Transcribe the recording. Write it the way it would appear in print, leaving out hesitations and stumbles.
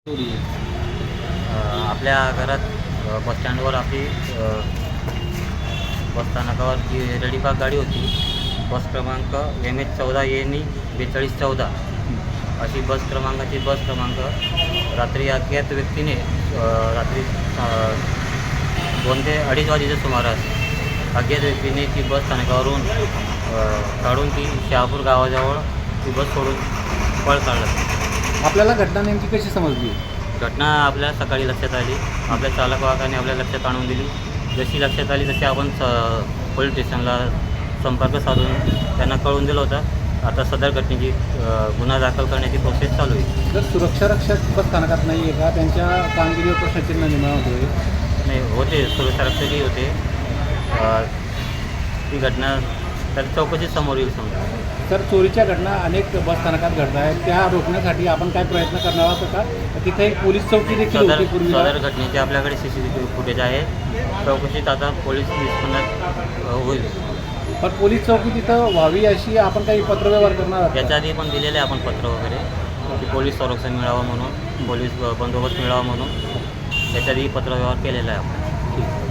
चोरी आपल्या घरात बसस्टँडवर आपली बसस्थानकावर जी रेडीबाग गाडी होती, बस क्रमांक MH14 4214 अशी बस क्रमांक रात्री अज्ञात व्यक्तीने रात्री 2 ते 2:30 वाजेच्या सुमारास अज्ञात व्यक्तीने ती बस स्थानकावरून काढून ती शहापूर गावाजवळ ती बस सोडून पळ काढला. आपल्याला घटना नेमकी कशी समजली? घटना आपल्या सकाळी लक्षात आली. आपल्या चालक वाहकाने आपल्या लक्षात आणून दिली. जशी लक्षात आली तशी आपण पोलीस स्टेशनला संपर्क साधून त्यांना कळवून दिलं होतं. आता सदर घटनेची गुन्हा दाखल करण्याची प्रोसेस चालू आहे. जर सुरक्षा रक्षक बस स्थानकात नाही आहे का, त्यांच्या कामगिरीवर प्रश्नचिन्ह निर्माण होतोय? नाही होते, सुरक्षा रक्षकही होते. ती घटना तर चौकशी समोर येईल समजा. तर चोरीच्या घटना अनेक बस स्थानकात घडत आहेत, त्या रोखण्यासाठी आपण काय प्रयत्न करणार आहोत का? तिथे एक पोलीस चौकी देखील होती पूर्वी. सदर घटनेचे आपल्याकडे CCTV फुटेज आहे. चौकशीत आता पोलीस निष्पन्न होईल. पण पोलीस चौकी तिथं व्हावी अशी आपण काही पत्रव्यवहार करणार आहोत? याच्या आधी पण दिलेले आपण पत्र वगैरे की पोलीस संरक्षण मिळावं म्हणून, पोलीस बंदोबस्त मिळावा म्हणून याच्या आधी पत्रव्यवहार केलेला आहे आपण. ठीक.